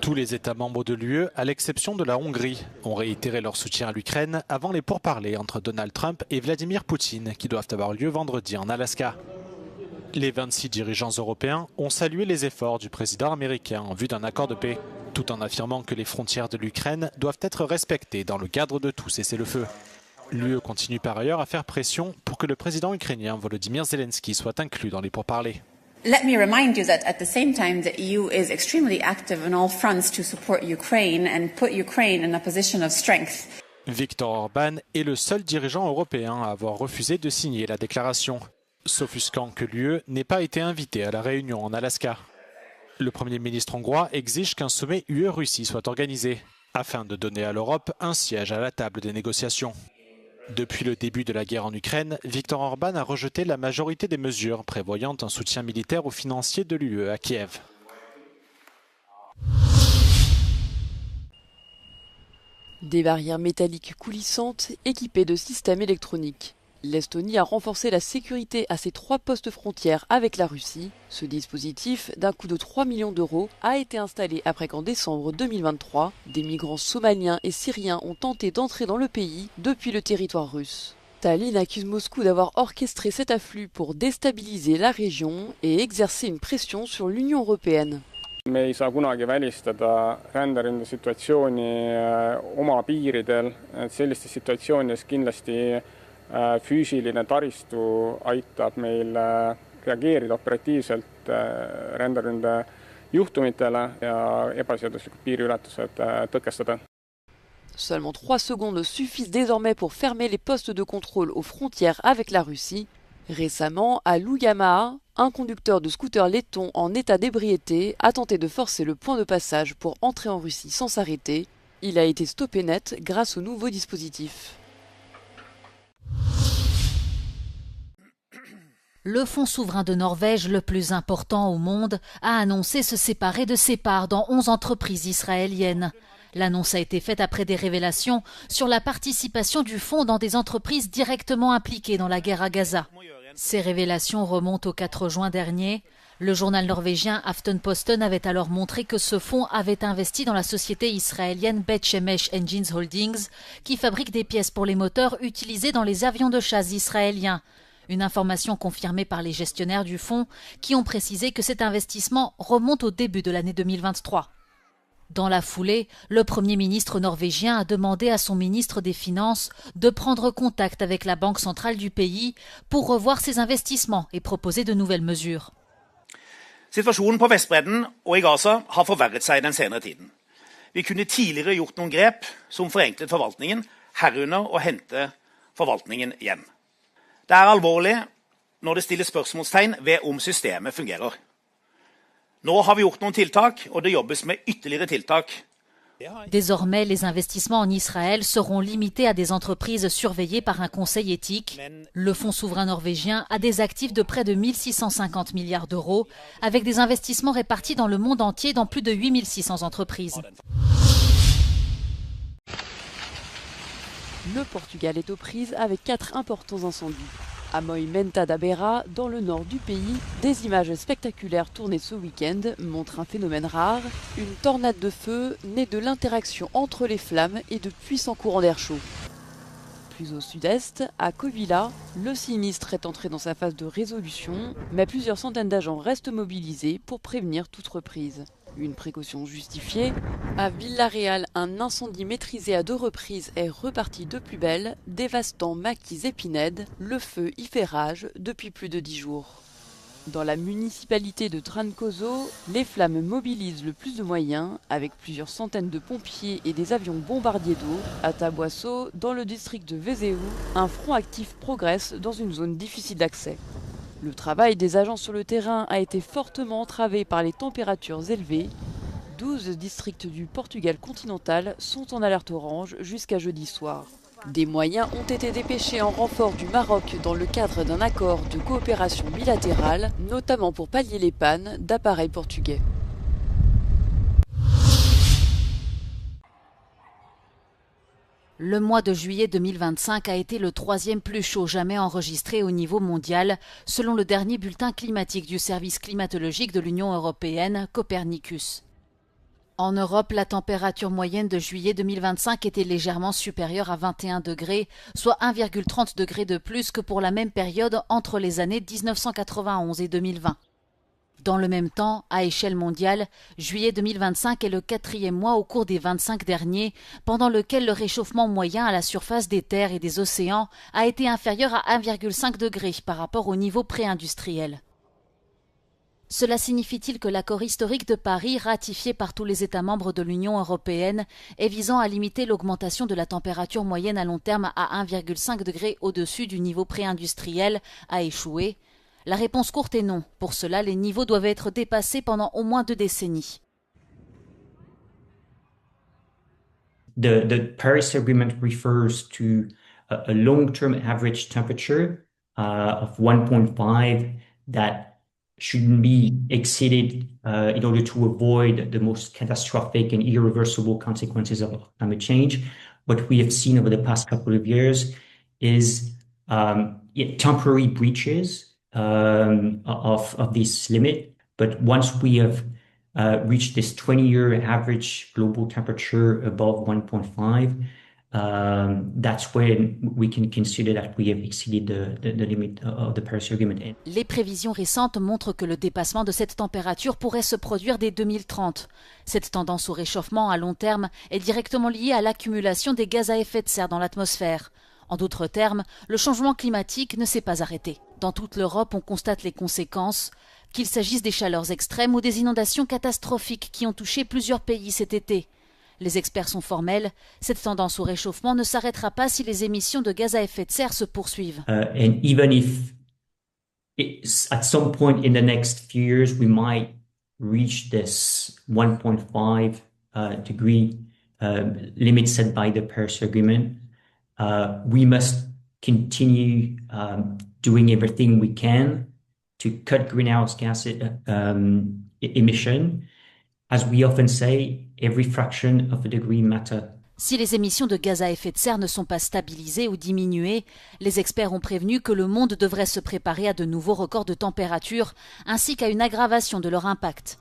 Tous les États membres de l'UE, à l'exception de la Hongrie, ont réitéré leur soutien à l'Ukraine avant les pourparlers entre Donald Trump et Vladimir Poutine qui doivent avoir lieu vendredi en Alaska. Les 26 dirigeants européens ont salué les efforts du président américain en vue d'un accord de paix, tout en affirmant que les frontières de l'Ukraine doivent être respectées dans le cadre de tout cessez-le-feu. L'UE continue par ailleurs à faire pression pour que le président ukrainien Volodymyr Zelensky soit inclus dans les pourparlers. Let me remind you that at the same time, the EU is extremely active on all fronts to support Ukraine and put Ukraine in a position of strength. Viktor Orban est le seul dirigeant européen à avoir refusé de signer la déclaration, s'offusquant que l'UE n'ait pas été invitée à la réunion en Alaska. Le Premier ministre hongrois exige qu'un sommet UE-Russie soit organisé, afin de donner à l'Europe un siège à la table des négociations. Depuis le début de la guerre en Ukraine, Viktor Orban a rejeté la majorité des mesures prévoyant un soutien militaire ou financier de l'UE à Kiev. Des barrières métalliques coulissantes équipées de systèmes électroniques. L'Estonie a renforcé la sécurité à ses 3 postes frontières avec la Russie. Ce dispositif, d'un coût de 3 millions d'euros, a été installé après qu'en décembre 2023, des migrants somaliens et syriens ont tenté d'entrer dans le pays depuis le territoire russe. Tallinn accuse Moscou d'avoir orchestré cet afflux pour déstabiliser la région et exercer une pression sur l'Union européenne. Me ei saa kunagi välistada ränderünde situatsiooni oma piiridel, sellistes situatsioonides kindlasti füüsiline taristu aitab meil reageerida operatiivselt ränderünde juhtumitele ja ebaseaduslikud piiriületused tõkestada. Seulement 3 secondes suffisent désormais pour fermer les postes de contrôle aux frontières avec la Russie. Récemment, à Luujamaa, un conducteur de scooter laiton en état d'ébriété a tenté de forcer le point de passage pour entrer en Russie sans s'arrêter. Il a été stoppé net grâce au nouveau dispositif. Le fonds souverain de Norvège, le plus important au monde, a annoncé se séparer de ses parts dans 11 entreprises israéliennes. L'annonce a été faite après des révélations sur la participation du fonds dans des entreprises directement impliquées dans la guerre à Gaza. Ces révélations remontent au 4 juin dernier. Le journal norvégien Aftenposten avait alors montré que ce fonds avait investi dans la société israélienne Bet Shemesh Engines Holdings, qui fabrique des pièces pour les moteurs utilisés dans les avions de chasse israéliens. Une information confirmée par les gestionnaires du fonds qui ont précisé que cet investissement remonte au début de l'année 2023. Dans la foulée, le Premier ministre norvégien a demandé à son ministre des Finances de prendre contact avec la Banque centrale du pays pour revoir ses investissements et proposer de nouvelles mesures. Situasjonen på Vestbredden og i Gaza har forverret seg den senere tiden. Vi kunne tidligere gjort noen grep som forenklet forvaltningen, herunder å hente forvaltningen hjem. Det er alvorlig når det stilles spørsmålstegn ved om systemet fungerer. Nå har vi gjort noen tiltak, og det jobbes med ytterligere tiltak. Désormais, les investissements en Israël seront limités à des entreprises surveillées par un conseil éthique. Le fonds souverain norvégien a des actifs de près de 1 650 milliards d'euros, avec des investissements répartis dans le monde entier dans plus de 8 600 entreprises. Le Portugal est aux prises avec 4 importants incendies. À Moimenta da Beira, dans le nord du pays, des images spectaculaires tournées ce week-end montrent un phénomène rare, une tornade de feu née de l'interaction entre les flammes et de puissants courants d'air chaud. Plus au sud-est, à Covila, le sinistre est entré dans sa phase de résolution, mais plusieurs centaines d'agents restent mobilisés pour prévenir toute reprise. Une précaution justifiée. À Vila-Real, un incendie maîtrisé à 2 reprises est reparti de plus belle, dévastant maquis et pinèdes. Le feu y fait rage depuis plus de 10 jours. Dans la municipalité de Trancoso, les flammes mobilisent le plus de moyens, avec plusieurs centaines de pompiers et des avions bombardiers d'eau. À Tabuaço, dans le district de Viseu, un front actif progresse dans une zone difficile d'accès. Le travail des agents sur le terrain a été fortement entravé par les températures élevées. 12 districts du Portugal continental sont en alerte orange jusqu'à jeudi soir. Des moyens ont été dépêchés en renfort du Maroc dans le cadre d'un accord de coopération bilatérale, notamment pour pallier les pannes d'appareils portugais. Le mois de juillet 2025 a été le 3e plus chaud jamais enregistré au niveau mondial, selon le dernier bulletin climatique du service climatologique de l'Union européenne, Copernicus. En Europe, la température moyenne de juillet 2025 était légèrement supérieure à 21 degrés, soit 1,30 degrés de plus que pour la même période entre les années 1991 et 2020. Dans le même temps, à échelle mondiale, juillet 2025 est le 4e mois au cours des 25 derniers, pendant lequel le réchauffement moyen à la surface des terres et des océans a été inférieur à 1,5 degré par rapport au niveau pré-industriel. Cela signifie-t-il que l'accord historique de Paris, ratifié par tous les États membres de l'Union européenne et visant à limiter l'augmentation de la température moyenne à long terme à 1,5 degré au-dessus du niveau pré-industriel, a échoué? La réponse courte est non. Pour cela, les niveaux doivent être dépassés pendant au moins 2 décennies. The Paris Agreement refers to a long-term average temperature of 1.5 that shouldn't be exceeded in order to avoid the most catastrophic and irreversible consequences of climate change. What we have seen over the past couple of years is temporary breaches of this limit. But once we have reached this 20-year average global temperature above 1.5, that's when we can consider that we have exceeded the limit of the Paris Agreement. Les prévisions récentes montrent que le dépassement de cette température pourrait se produire dès 2030. Cette tendance au réchauffement à long terme est directement liée à l'accumulation des gaz à effet de serre dans l'atmosphère. En d'autres termes, le changement climatique ne s'est pas arrêté. Dans toute l'Europe, on constate les conséquences, qu'il s'agisse des chaleurs extrêmes ou des inondations catastrophiques qui ont touché plusieurs pays cet été. Les experts sont formels, cette tendance au réchauffement ne s'arrêtera pas si les émissions de gaz à effet de serre se poursuivent. And even if at some point in the next few years we might reach this 1.5 degree limit set by the Paris Agreement, we must continue doing everything we can to cut greenhouse gas emission. As we often say, every fraction of a degree matters. Si les émissions de gaz à effet de serre ne sont pas stabilisées ou diminuées, les experts ont prévenu que le monde devrait se préparer à de nouveaux records de température, ainsi qu'à une aggravation de leur impact.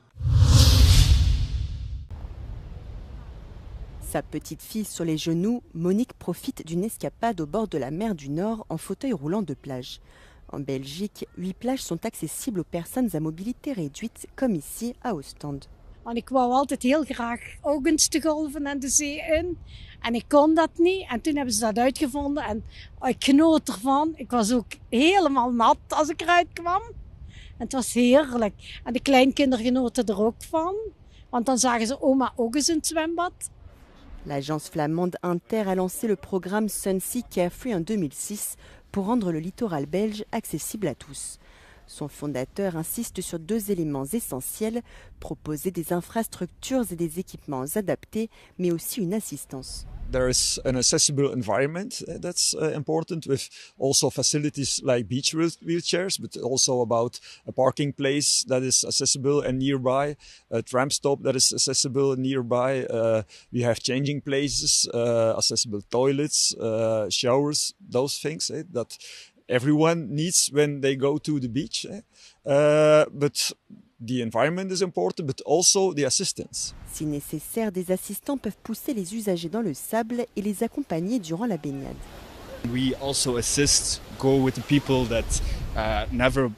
Sa petite fille sur les genoux, Monique profite d'une escapade au bord de la mer du Nord en fauteuil roulant de plage. En Belgique, 8 plages sont accessibles aux personnes à mobilité réduite, comme ici à Ostende. Want ik wou altijd heel graag ook eens de golven en de zee in. En ik kon dat niet. En toen hebben ze dat uitgevonden. En ik genoot ervan. Ik was ook helemaal nat als ik eruit kwam. En het was heerlijk. En de kleinkinderen genoten er ook van. Want dan zagen ze oma ook eens in het zwembad. L'agence flamande Inter a lancé le programme Sunsea Carefree en 2006 pour rendre le littoral belge accessible à tous. Son fondateur insiste sur 2 éléments essentiels, proposer des infrastructures et des équipements adaptés, mais aussi une assistance. There is an accessible environment that's important, with also facilities like beach wheelchairs, but also about a parking place that is accessible and nearby, a tram stop that is accessible nearby. We have changing places, accessible toilets, showers, those things that everyone needs when they go to the beach. But the environment is important, but also the assistance. Si nécessaire, des assistants peuvent pousser les usagers dans le sable et les accompagner durant la baignade. We also assist, go with the people that never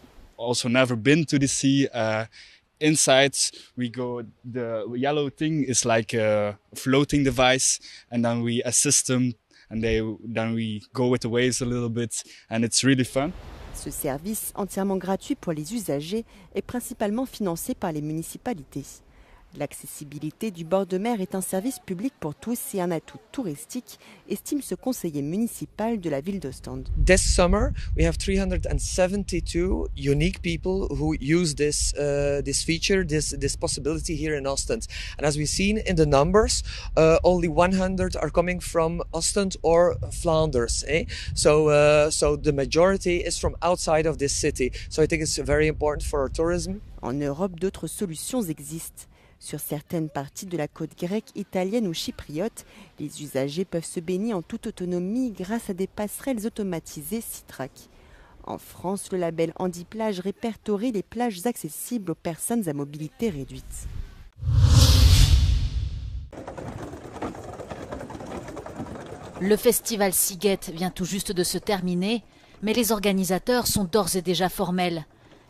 been to the sea. Inside we go, the yellow thing is like a floating device, and then we assist them, and then we go with the waves a little bit, and it's really fun. Ce service, entièrement gratuit pour les usagers, est principalement financé par les municipalités. L'accessibilité du bord de mer est un service public pour tous et un atout touristique, estime ce conseiller municipal de la ville d'Ostende. This summer, we have 372 unique people who use this feature, this possibility here in Ostende. And as we've seen in the numbers, only 100 are coming from Ostende or Flanders. So the majority is from outside of this city. So I think it's very important for our tourism. En Europe, d'autres solutions existent. Sur certaines parties de la côte grecque, italienne ou chypriote, les usagers peuvent se baigner en toute autonomie grâce à des passerelles automatisées Citrac. En France, le label Handiplage répertorie les plages accessibles aux personnes à mobilité réduite. Le festival Sziget vient tout juste de se terminer, mais les organisateurs sont d'ores et déjà formels.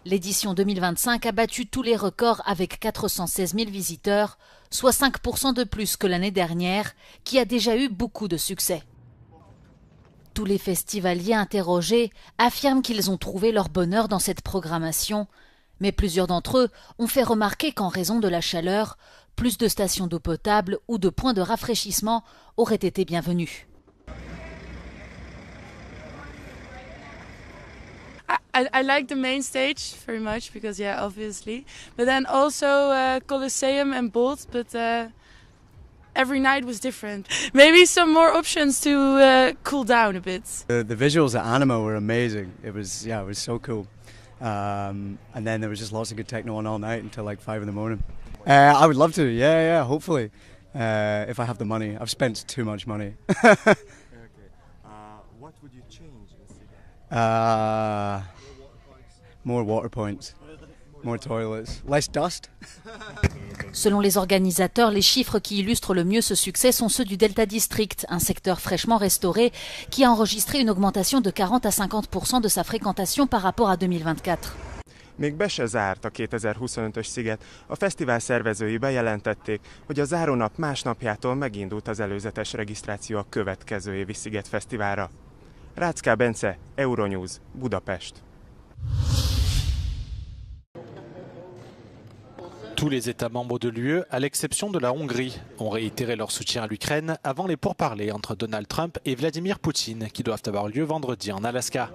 L'édition 2025 a battu tous les records avec 416 000 visiteurs, soit 5% de plus que l'année dernière, qui a déjà eu beaucoup de succès. Tous les festivaliers interrogés affirment qu'ils ont trouvé leur bonheur dans cette programmation, mais plusieurs d'entre eux ont fait remarquer qu'en raison de la chaleur, plus de stations d'eau potable ou de points de rafraîchissement auraient été bienvenus. I like the main stage very much because, yeah, obviously. But then also Colosseum and Bolt, but every night was different. Maybe some more options to cool down a bit. The visuals at Anima were amazing. It was so cool. And then there was just lots of good techno on all night until like 5 in the morning. I would love to, yeah, hopefully. If I have the money. I've spent too much money. Okay. What would you change in Sziget? More water points, more toilets, less dust. Selon les organisateurs, les chiffres qui illustrent le mieux ce succès sont ceux du Delta District, un secteur fraîchement restauré qui a enregistré une augmentation de 40 à 50% de sa fréquentation par rapport à 2024. Még be se zárt a 2025-ös Sziget. A fesztivál szervezői bejelentették, hogy a zárónap másnapjától megindult az előzetes regisztráció a következő évi Sziget Fesztiválra. Rácká Bence, Euronews, Budapest. Tous les États membres de l'UE, à l'exception de la Hongrie, ont réitéré leur soutien à l'Ukraine avant les pourparlers entre Donald Trump et Vladimir Poutine qui doivent avoir lieu vendredi en Alaska.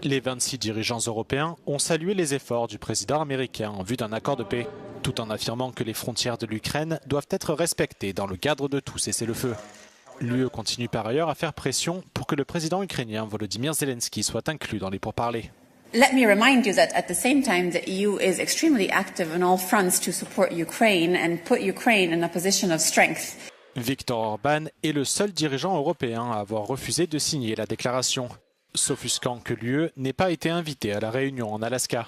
Les 26 dirigeants européens ont salué les efforts du président américain en vue d'un accord de paix, tout en affirmant que les frontières de l'Ukraine doivent être respectées dans le cadre de tout cessez-le-feu. L'UE continue par ailleurs à faire pression pour que le président ukrainien Volodymyr Zelensky soit inclus dans les pourparlers. Let me remind you that at the same time, the EU is extremely active on all fronts to support Ukraine and put Ukraine in a position of strength. Viktor Orban est le seul dirigeant européen à avoir refusé de signer la déclaration, s'offusquant que l'UE n'ait pas été invitée à la réunion en Alaska.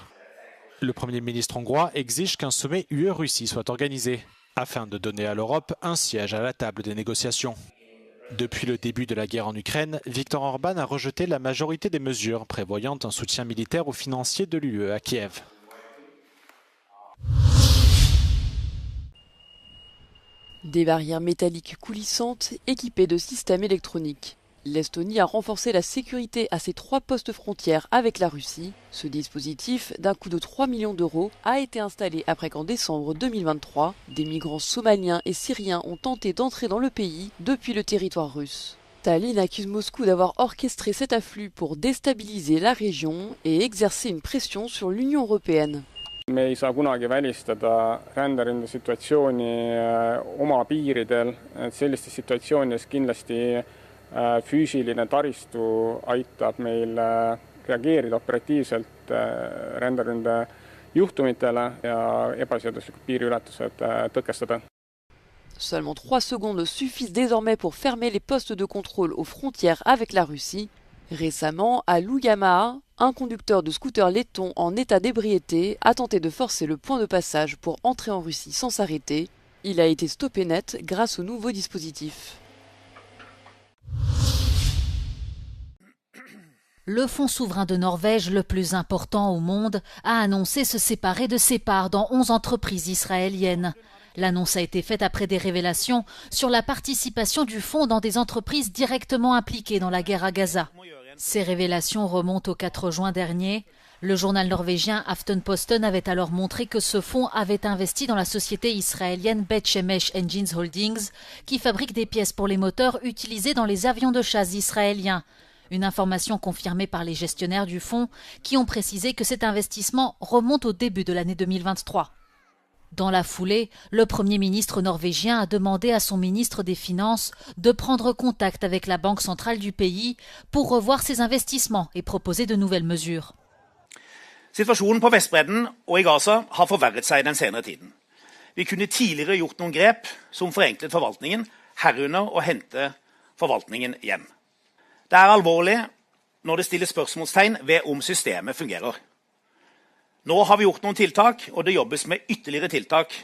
Le Premier ministre hongrois exige qu'un sommet UE-Russie soit organisé, afin de donner à l'Europe un siège à la table des négociations. Depuis le début de la guerre en Ukraine, Viktor Orban a rejeté la majorité des mesures prévoyant un soutien militaire ou financier de l'UE à Kiev. Des barrières métalliques coulissantes équipées de systèmes électroniques. L'Estonie a renforcé la sécurité à ses 3 postes frontières avec la Russie. Ce dispositif, d'un coût de 3 millions d'euros, a été installé après qu'en décembre 2023, des migrants somaliens et syriens ont tenté d'entrer dans le pays depuis le territoire russe. Tallinn accuse Moscou d'avoir orchestré cet afflux pour déstabiliser la région et exercer une pression sur l'Union européenne. Me ei saa kunagi välistada ränderünde situatsiooni oma piiridel, et sellistes situatsioonides kindlasti füüsiline taristu aitab meil reageerida operatiivselt ränderünde juhtumitele ja ebaseaduslikud piiriületused tõkestada. Seulement 3 secondes suffisent désormais pour fermer les postes de contrôle aux frontières avec la Russie. Récemment, à Luujamaa, un conducteur de scooter letton en état d'ébriété a tenté de forcer le point de passage pour entrer en Russie sans s'arrêter. Il a été stoppé net grâce au nouveau dispositif. Le fonds souverain de Norvège, le plus important au monde, a annoncé se séparer de ses parts dans 11 entreprises israéliennes. L'annonce a été faite après des révélations sur la participation du fonds dans des entreprises directement impliquées dans la guerre à Gaza. Ces révélations remontent au 4 juin dernier. Le journal norvégien Aftenposten avait alors montré que ce fonds avait investi dans la société israélienne Bet Shemesh Engines Holdings, qui fabrique des pièces pour les moteurs utilisés dans les avions de chasse israéliens. Une information confirmée par les gestionnaires du fonds qui ont précisé que cet investissement remonte au début de l'année 2023. Dans la foulée, le Premier ministre norvégien a demandé à son ministre des Finances de prendre contact avec la Banque centrale du pays pour revoir ses investissements et proposer de nouvelles mesures. Situasjonen på Vestbredden og i Gaza har forverret seg den senere tiden. Vi kunne tidligere gjort noen grep som forenklet forvaltningen, herunder å hente forvaltningen hjem. Det er alvorlig når det stilles spørsmålstegn ved om systemet fungerer. Nå har vi gjort noen tiltak, og det jobbes med ytterligere tiltak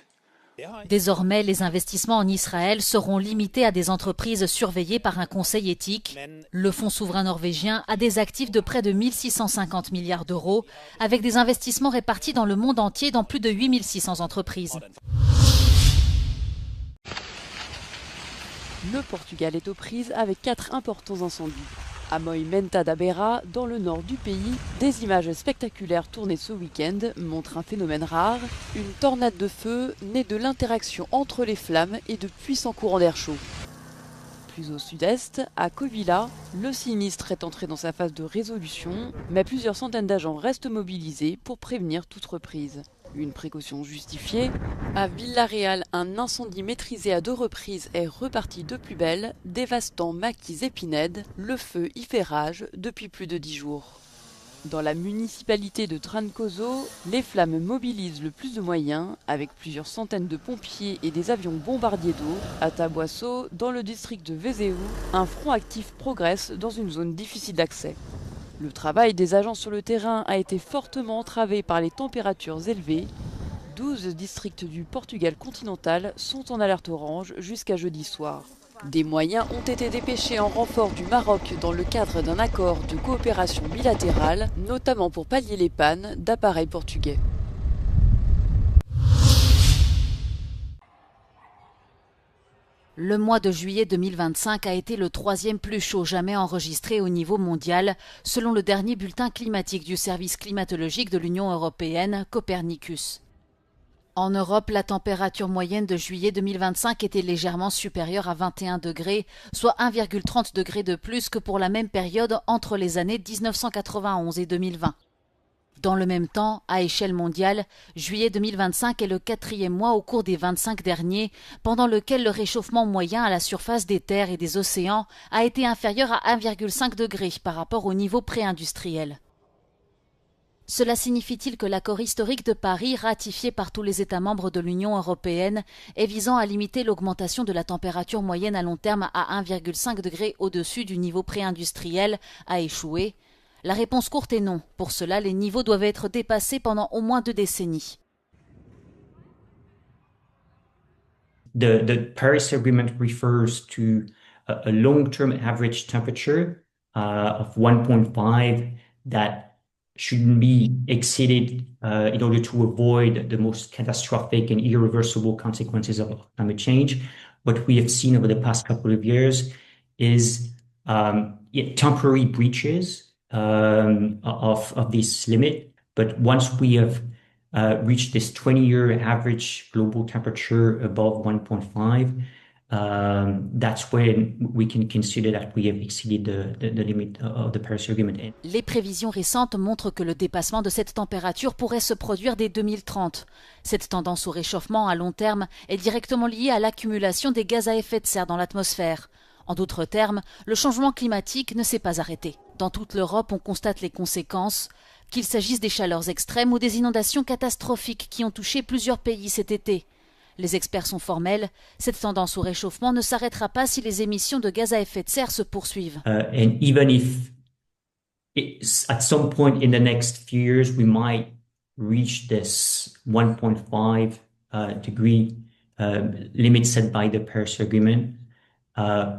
Désormais, les investissements en Israël seront limités à des entreprises surveillées par un conseil éthique. Le fonds souverain norvégien a des actifs de près de 1 650 milliards d'euros, avec des investissements répartis dans le monde entier dans plus de 8 600 entreprises. Le Portugal est aux prises avec 4 importants incendies. À Moimenta da Beira, dans le nord du pays, des images spectaculaires tournées ce week-end montrent un phénomène rare, une tornade de feu née de l'interaction entre les flammes et de puissants courants d'air chaud. Plus au sud-est, à Kovila, le sinistre est entré dans sa phase de résolution, mais plusieurs centaines d'agents restent mobilisés pour prévenir toute reprise. Une précaution justifiée. À Villarreal, un incendie maîtrisé à 2 reprises est reparti de plus belle, dévastant maquis et pinèdes. Le feu y fait rage depuis plus de 10 jours. Dans la municipalité de Trancoso, les flammes mobilisent le plus de moyens, avec plusieurs centaines de pompiers et des avions bombardiers d'eau. À Tabuaço, dans le district de Viseu, un front actif progresse dans une zone difficile d'accès. Le travail des agents sur le terrain a été fortement entravé par les températures élevées. 12 districts du Portugal continental sont en alerte orange jusqu'à jeudi soir. Des moyens ont été dépêchés en renfort du Maroc dans le cadre d'un accord de coopération bilatérale, notamment pour pallier les pannes d'appareils portugais. Le mois de juillet 2025 a été le 3e plus chaud jamais enregistré au niveau mondial, selon le dernier bulletin climatique du service climatologique de l'Union européenne, Copernicus. En Europe, la température moyenne de juillet 2025 était légèrement supérieure à 21 degrés, soit 1,30 degrés de plus que pour la même période entre les années 1991 et 2020. Dans le même temps, à échelle mondiale, juillet 2025 est le 4e mois au cours des 25 derniers, pendant lequel le réchauffement moyen à la surface des terres et des océans a été inférieur à 1,5 degré par rapport au niveau pré-industriel. Cela signifie-t-il que l'accord historique de Paris, ratifié par tous les États membres de l'Union européenne et visant à limiter l'augmentation de la température moyenne à long terme à 1,5 degré au-dessus du niveau pré-industriel, a échoué? La réponse courte est non. Pour cela, les niveaux doivent être dépassés pendant au moins 2 décennies. The Paris Agreement refers to a long-term average temperature of 1.5 that shouldn't be exceeded in order to avoid the most catastrophic and irreversible consequences of climate change. What we have seen over the past couple of years is temporary breaches of this limit. But once we have reached this 20-year average global temperature above 1.5, that's when we can consider that we have exceeded the limit of the Paris Agreement. Les prévisions récentes montrent que le dépassement de cette température pourrait se produire dès 2030. Cette tendance au réchauffement à long terme est directement liée à l'accumulation des gaz à effet de serre dans l'atmosphère. En d'autres termes, le changement climatique ne s'est pas arrêté. Dans toute l'Europe, on constate les conséquences, qu'il s'agisse des chaleurs extrêmes ou des inondations catastrophiques qui ont touché plusieurs pays cet été. Les experts sont formels, cette tendance au réchauffement ne s'arrêtera pas si les émissions de gaz à effet de serre se poursuivent. And even if at some point in the next few years we might reach this 1.5 degree limit set by the Paris Agreement,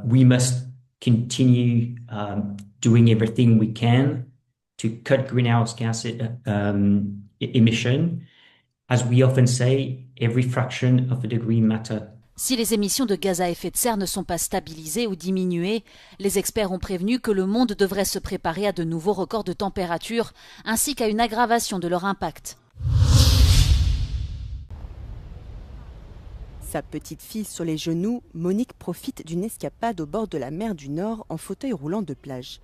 we must continue doing everything we can to cut greenhouse gas emission. As we often say, every fraction of a degree matters. Si les émissions de gaz à effet de serre ne sont pas stabilisées ou diminuées, les experts ont prévenu que le monde devrait se préparer à de nouveaux records de température ainsi qu'à une aggravation de leur impact. Sa petite fille sur les genoux, Monique profite d'une escapade au bord de la mer du Nord en fauteuil roulant de plage.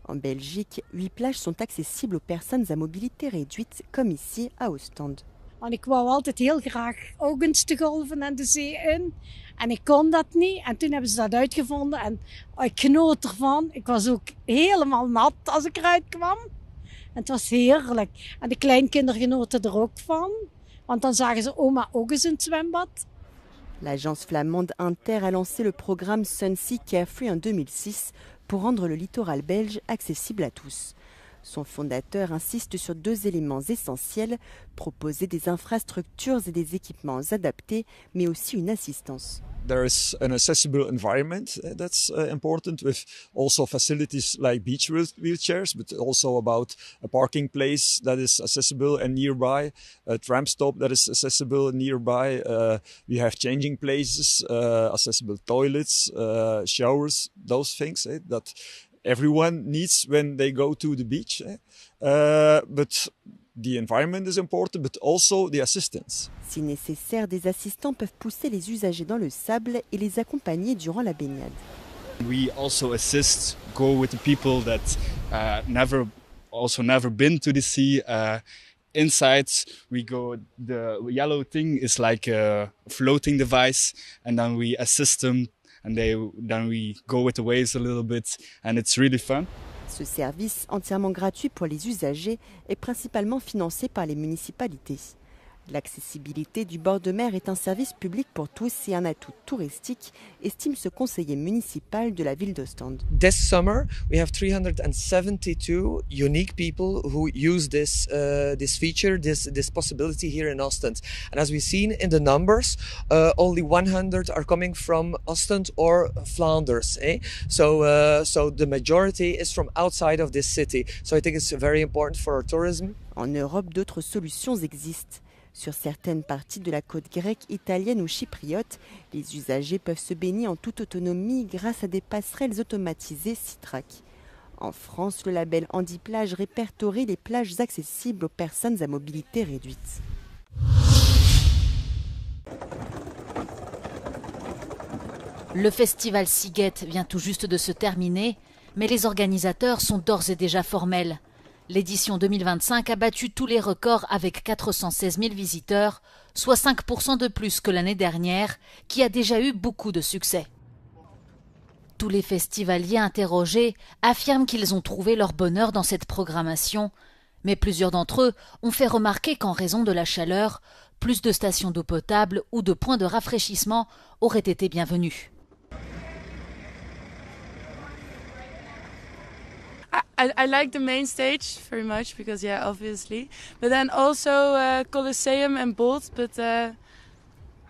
En Belgique, 8 plages sont accessibles aux personnes à mobilité réduite, comme ici à Ostende. Want ik wou altijd heel graag ook eens de golven en de zee in. En ik kon dat niet. En toen hebben ze dat uitgevonden. En ik genoot ervan. Ik was ook helemaal nat als ik eruit kwam. En het was heerlijk. En de kleinkinderen genoten er ook van. Want dan zagen ze oma ook eens in het zwembad. L'agence flamande Inter a lancé le programme Sunsea Carefree en 2006 pour rendre le littoral belge accessible à tous. Son fondateur insiste sur 2 éléments essentiels, proposer des infrastructures et des équipements adaptés, mais aussi une assistance. There's an accessible environment that's important, with also facilities like beach wheelchairs, but also about a parking place that is accessible and nearby, a tram stop that is accessible nearby. We have changing places, accessible toilets, showers, those things that everyone needs when they go to the beach. But the environment is important, but also the assistance. Si nécessaire, des assistants peuvent pousser les usagers dans le sable et les accompagner durant la baignade. We also assist, go with the people that never been to the sea. Inside, we go. The yellow thing is like a floating device, and then we assist them, and then we go with the waves a little bit, and it's really fun. Ce service, entièrement gratuit pour les usagers, est principalement financé par les municipalités. L'accessibilité du bord de mer est un service public pour tous et un atout touristique, estime ce conseiller municipal de la ville d'Ostende. This summer, we have 372 unique people who use this feature, this possibility here in Ostend. And as we've seen in the numbers, only 100 are coming from Ostend or Flanders. So the majority is from outside of this city. So I think it's very important for our tourism. En Europe, d'autres solutions existent. Sur certaines parties de la côte grecque, italienne ou chypriote, les usagers peuvent se baigner en toute autonomie grâce à des passerelles automatisées Citrac. En France, le label Handiplage répertorie les plages accessibles aux personnes à mobilité réduite. Le festival Sziget vient tout juste de se terminer, mais les organisateurs sont d'ores et déjà formels. L'édition 2025 a battu tous les records avec 416 000 visiteurs, soit 5% de plus que l'année dernière, qui a déjà eu beaucoup de succès. Tous les festivaliers interrogés affirment qu'ils ont trouvé leur bonheur dans cette programmation, mais plusieurs d'entre eux ont fait remarquer qu'en raison de la chaleur, plus de stations d'eau potable ou de points de rafraîchissement auraient été bienvenus. I like the main stage very much because, yeah, obviously. But then also Colosseum and Bolt, but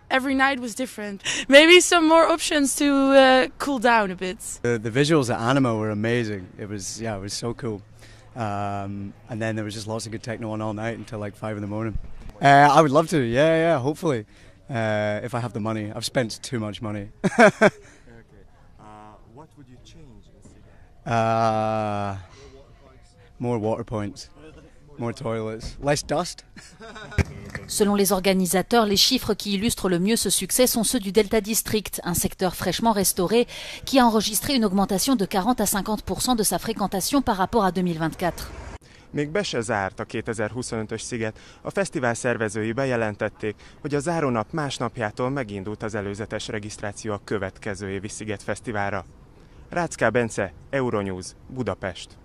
every night was different. Maybe some more options to cool down a bit. The visuals at Anima were amazing. It was so cool. And then there was just lots of good techno on all night until like 5 in the morning. I would love to, yeah, hopefully. If I have the money. I've spent too much money. Okay. What would you change? More water points, more toilets, less dust. Selon les organisateurs, les chiffres qui illustrent le mieux ce succès sont ceux du Delta District, un secteur fraîchement restauré qui a enregistré une augmentation de 40 à 50% de sa fréquentation par rapport à 2024. Még be se zárt a 2025-ös sziget, a fesztivál szervezői bejelentették, hogy a zárónap másnapjától megindult az előzetes regisztráció a következő évi Sziget Fesztiválra. Rácz K. Bence, Euronews, Budapest.